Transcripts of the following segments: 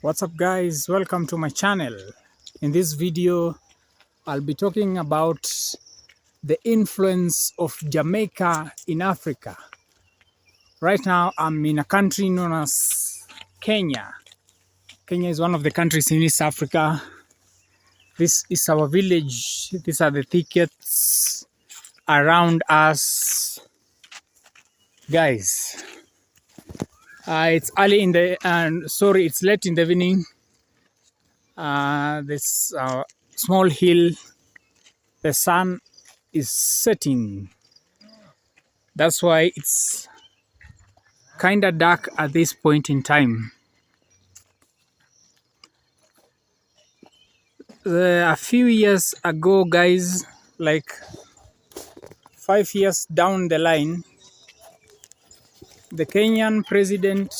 What's up guys, welcome to my channel. In this video I'll be talking about the influence of Jamaica in Africa. Right now I'm in a country known as Kenya. Kenya is one of the countries in East Africa. This is our village. These are the thickets around us. Guys, it's early in the it's late in the evening. This small hill, the sun is setting. That's why it's kind of dark at this point in time. A few years ago, guys, like 5 years down the line, the Kenyan president,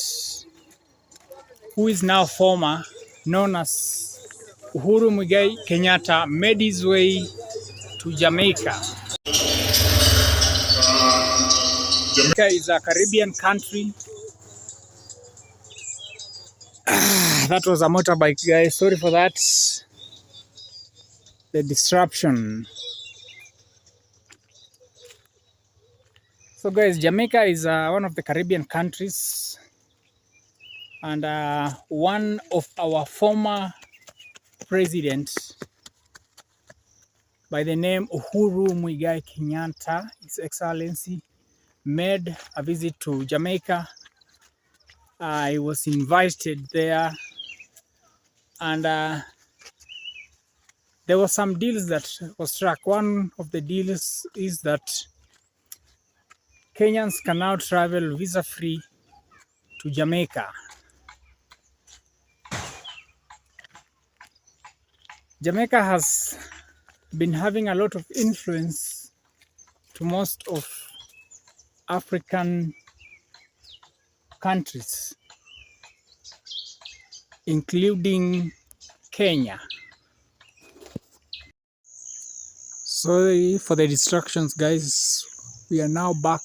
who is now former, known as Uhuru Kenyatta, made his way to Jamaica. Jamaica is a Caribbean country. That was a motorbike, guys. Sorry for that. The disruption. So, guys, Jamaica is one of the Caribbean countries, and one of our former presidents by the name Uhuru Kenyatta, His Excellency, made a visit to Jamaica. I was invited there, and there were some deals that were struck. One of the deals is that Kenyans can now travel visa-free to Jamaica. Jamaica has been having a lot of influence to most of African countries, including Kenya. Sorry for the distractions, guys. We are now back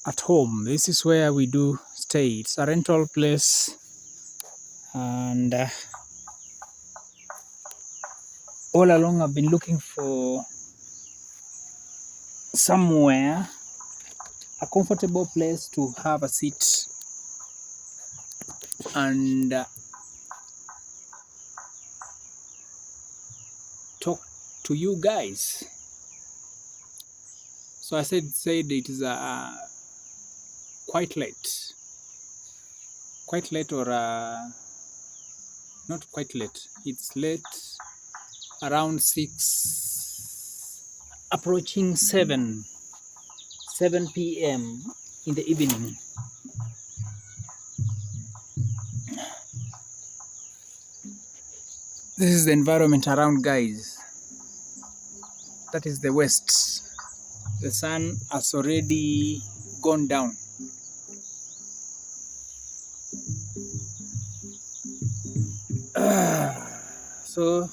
at home. This is where we do stay. It's a rental place, and all along I've been looking for somewhere, a comfortable place to have a seat and talk to you guys. So I said it is quite late or not quite late. It's late, around 6, approaching 7 p.m. in the evening. This is the environment around, guys. That is the west. The sun has already gone down. So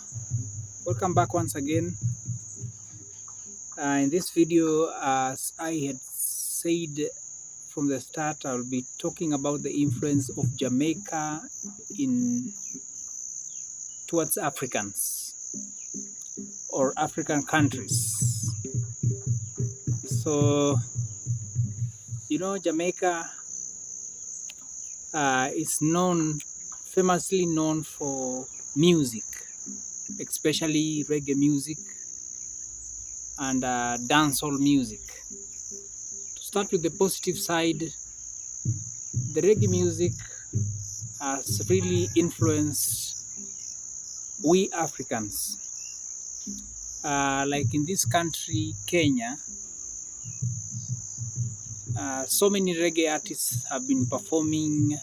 welcome back once again. In this video, as I had said from the start, I will be talking about the influence of Jamaica towards Africans or African countries. So, you know, Jamaica is famously known for music, especially reggae music and dancehall music. To start with the positive side, the reggae music has really influenced we Africans. Like in this country, Kenya, so many reggae artists have been performing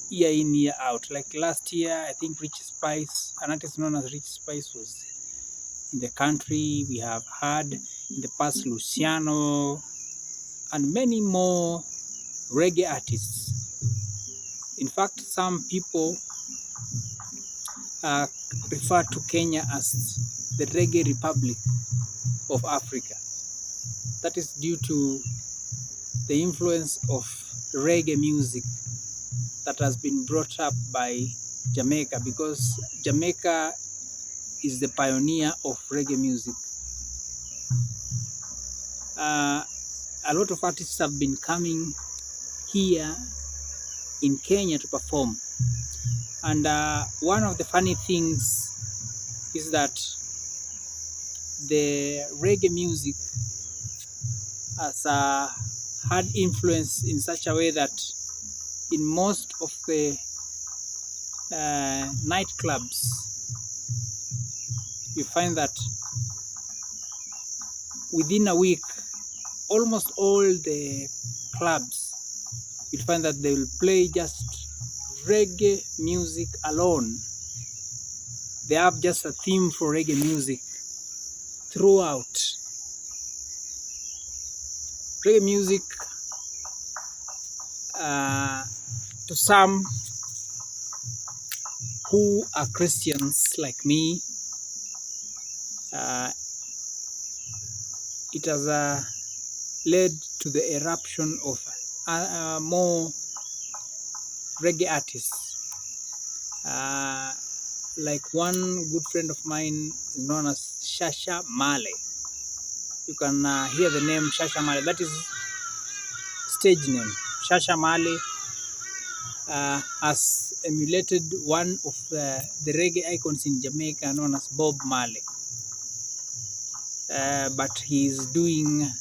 year in, year out. Like last year, I think Pryce, an artist known as Richie, was in the country. We have had in the past Luciano and many more reggae artists. In fact, some people refer to Kenya as the Reggae Republic of Africa. That is due to the influence of reggae music that has been brought up by Jamaica, because Jamaica is the pioneer of reggae music. A lot of artists have been coming here in Kenya to perform, and one of the funny things is that the reggae music has had influence in such a way that in most of the nightclubs, you find that within a week, almost all the clubs, you'll find that they will play just reggae music alone. They have just a theme for reggae music throughout. Reggae music, to some who are Christians like me, it has led to the eruption of more reggae artists. Like one good friend of mine is known as Shasha Marley. You can hear the name Shasha Marley. That is stage name. Shasha Marley has emulated one of the reggae icons in Jamaica known as Bob Marley. But he's doing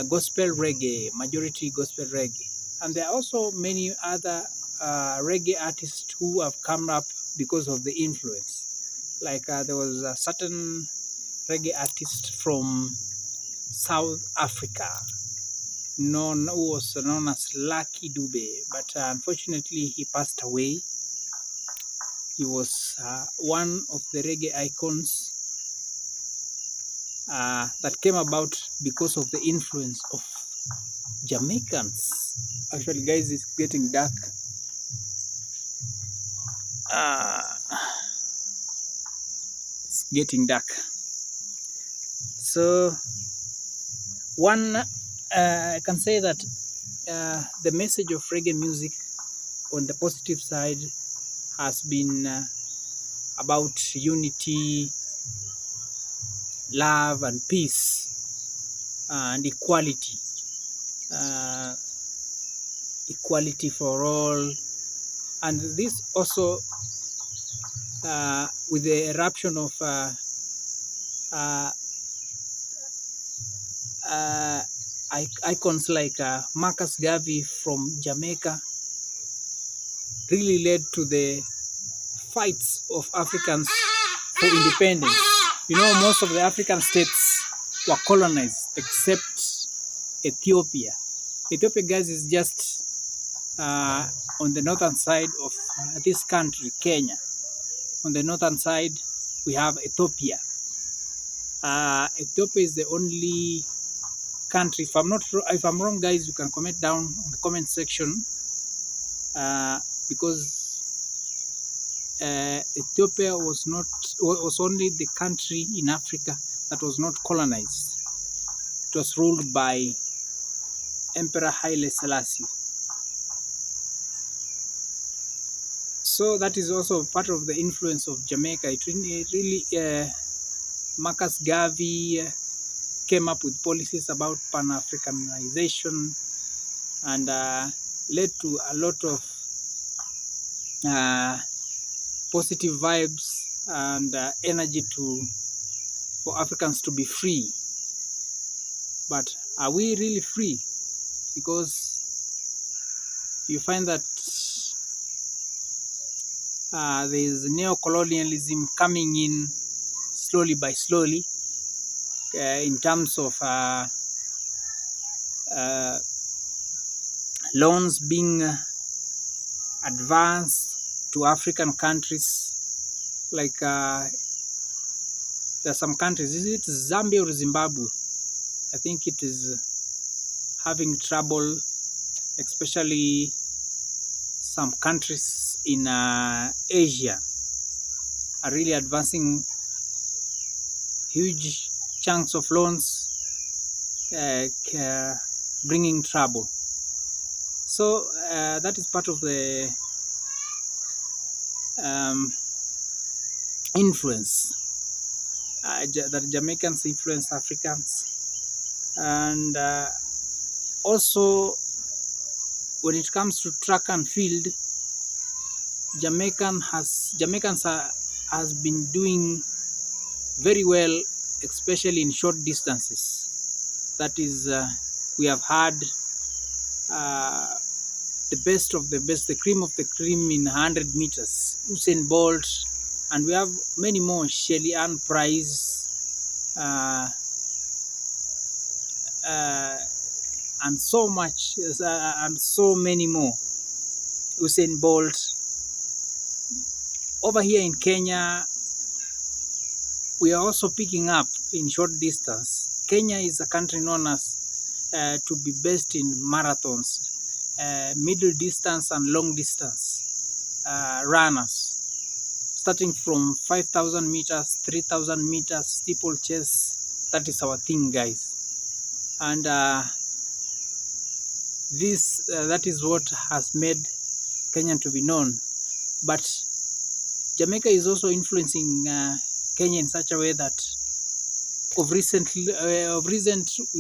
gospel reggae, majority gospel reggae. And there are also many other reggae artists who have come up because of the influence. Like there was a certain reggae artist from South Africa who was known as Lucky Dube, but unfortunately he passed away. He was one of the reggae icons that came about because of the influence of Jamaicans. Actually, guys, it's getting dark. It's getting dark. So one I can say that the message of reggae music on the positive side has been about unity, love and peace, and equality. Equality for all. And this also with the eruption of icons like GARVey from Jamaica really led to the fights of Africans for independence. You know, most of the African states were colonized except Ethiopia. Ethiopia, guys, is just on the northern side of this country, Kenya. On the northern side, we have Ethiopia. Ethiopia is the only country. If I'm wrong, guys, you can comment down in the comment section, because Ethiopia was only the country in Africa that was not colonized. It was ruled by Emperor Haile Selassie. So that is also part of the influence of Jamaica. It really GARVey came up with policies about Pan-Africanization and led to a lot of positive vibes and energy for Africans to be free. But are we really free? Because you find that there is neocolonialism coming in slowly by slowly in terms of loans being advanced to African countries. Like there are some countries, is it Zambia or Zimbabwe? I think it is having trouble, especially some countries in Asia are really advancing huge chunks of loans, bringing trouble. So that is part of the influence that Jamaicans influence Africans, and also when it comes to track and field, Jamaicans has been doing very well, especially in short distances. That is, we have had the best of the best, the cream of the cream in 100 meters, Usain Bolt, and we have many more, Sherryanne, Pryce, uh, uh, and so much, and so many more, Usain Bolt. Over here in Kenya, we are also picking up in short distance. Kenya is a country known as to be best in marathons, middle distance and long distance runners, starting from 5,000 meters, 3,000 meters, steeplechase. That is our thing, guys. And that is what has made Kenya to be known. But Jamaica is also influencing Kenya in such a way that of recent we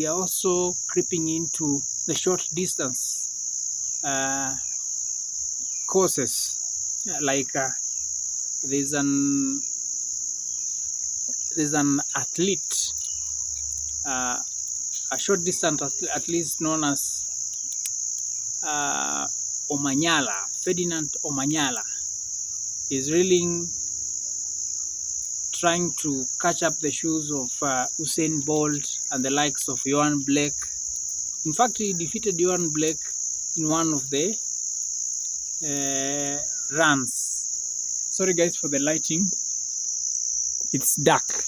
are also creeping into the short distance courses, like there's an athlete, a short distance athlete known as Omanyala, Ferdinand Omanyala, is really trying to catch up the shoes of Usain Bolt and the likes of Yohane Blake. In fact, he defeated Yohane Blake in one of the runs. Sorry guys for the lighting. It's dark.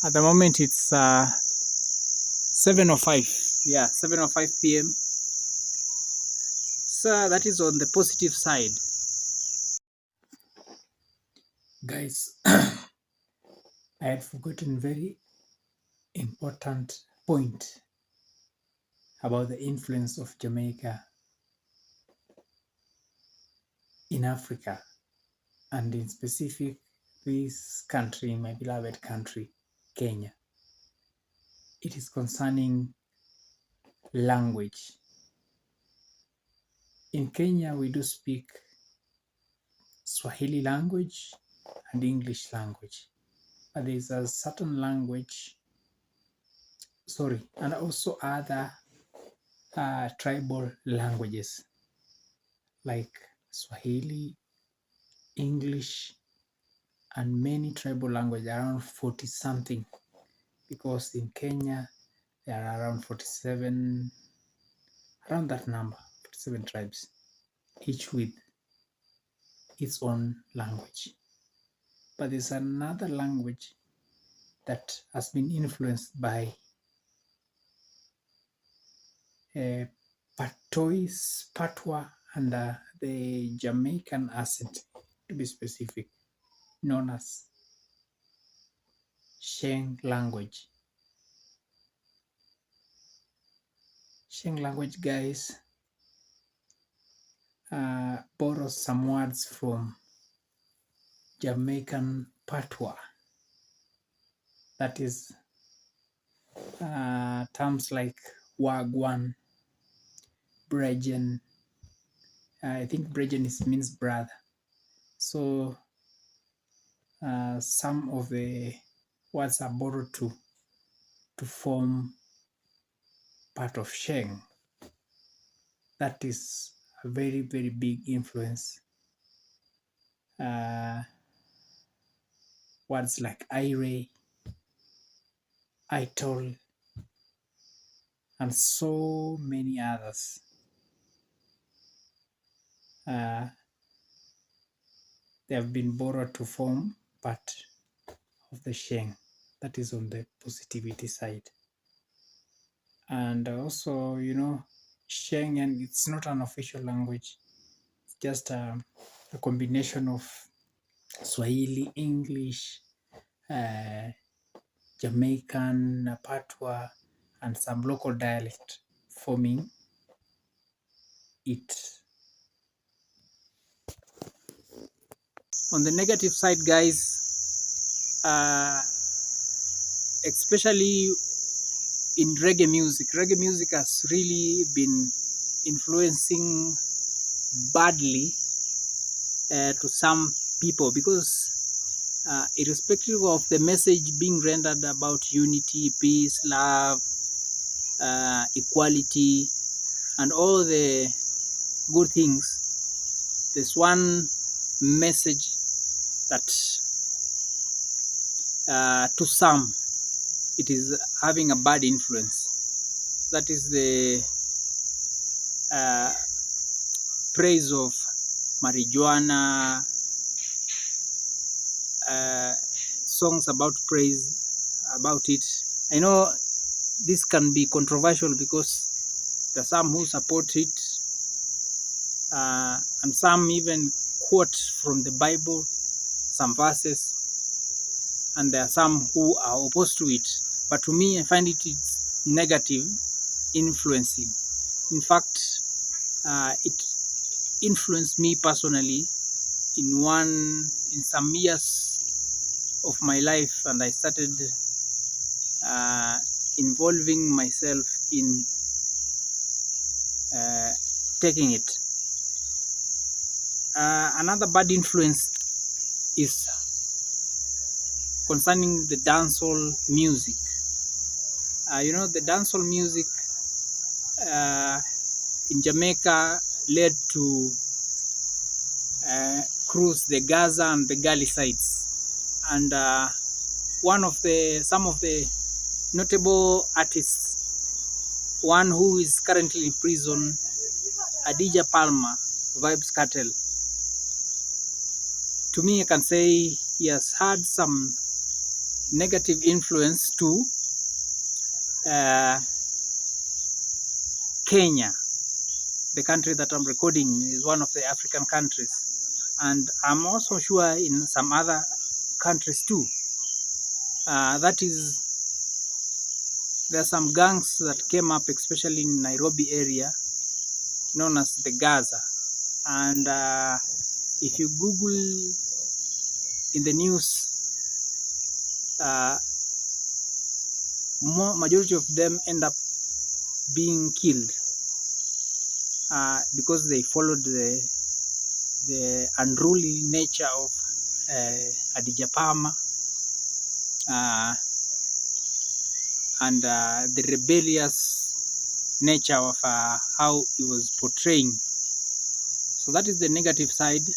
At the moment it's 7:05. Yeah, 7:05 p.m. So that is on the positive side. Guys, I had forgotten very important point about the influence of Jamaica in Africa, and in specific this country, my beloved country, Kenya. It is concerning language. In Kenya, we do speak Swahili language and English language, but there is a certain language, and also other tribal languages like Swahili, English, and many tribal languages, around 40 something, because in Kenya there are around 47, around that number, 47 tribes, each with its own language. But there's another language that has been influenced by Patois, Patwa, and the Jamaican accent, to be specific, known as Sheng language. Sheng language, guys, borrows some words from Jamaican Patwa. That is terms like wagwan, brejen. I think brejen means brother. So some of the words are borrowed to form part of Sheng. That is a very, very big influence. Words like ire, itol, and so many others. They have been borrowed to form part of the Sheng. That is on the positivity side. And also, Sheng, and it's not an official language. It's just a combination of Swahili, English, Jamaican, Patwa, and some local dialect forming it. On the negative side, guys, especially in reggae music has really been influencing badly to some people, because irrespective of the message being rendered about unity, peace, love, equality, and all the good things, there's one message that to some it is having a bad influence. That is the praise of marijuana, songs about praise about it. I know this can be controversial because there are some who support it, and some even quote from the Bible some verses, and there are some who are opposed to it. But to me, I find it's negative influencing. In fact, it influenced me personally in some years of my life, and I started involving myself in taking it. Another bad influence is concerning the dancehall music. You know, the dancehall music in Jamaica led to cruise the Gaza and the Gully sites, and some of the notable artists, one who is currently in prison, Adidja Palmer, Vybez Kartel. To me, I can say he has had some negative influence to Kenya. The country that I'm recording is one of the African countries, and I'm also sure in some other countries too. That is, there are some gangs that came up, especially in Nairobi area, known as the Gaza. And if you Google in the news, majority of them end up being killed because they followed the unruly nature of Adidja Palmer and the rebellious nature of how he was portraying. So that is the negative side.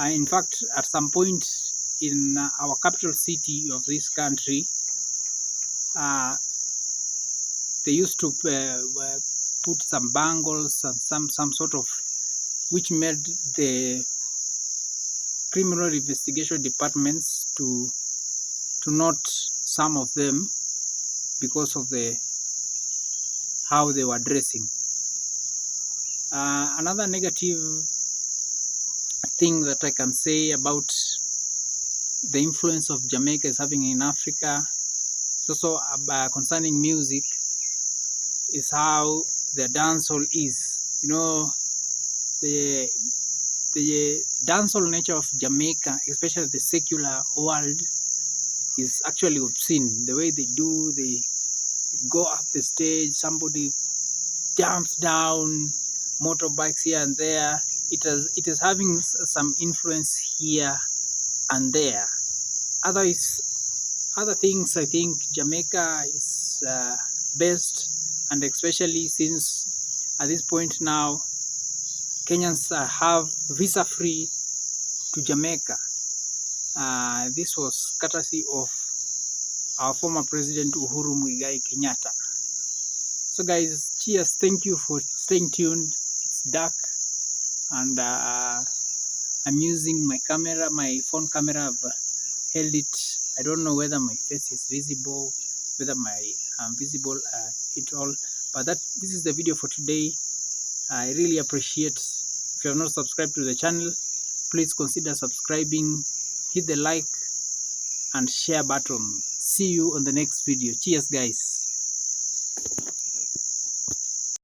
In fact, at some point in our capital city of this country, they used to put some bangles and some sort of, which made the criminal investigation departments to note some of them because of how they were dressing. Another negative thing that I can say about the influence of Jamaica is having in Africa, it's also concerning music, is how the dancehall is. You know, the dancehall nature of Jamaica, especially the secular world, is actually obscene. The way they go up the stage, somebody jumps down, motorbikes here and there. It is having some influence here and there. Other things, I think Jamaica is best, and especially since at this point now Kenyans have visa-free to Jamaica. This was courtesy of our former president Uhuru Kenyatta. So guys, cheers, thank you for staying tuned. It's dark, and I'm using my camera, my phone camera. I've held it. I don't know whether my face is visible, whether I'm visible at all, but this is the video for today. I really appreciate. If you have not subscribed to the channel, please consider subscribing, hit the like and share button. See you on the next video. Cheers guys.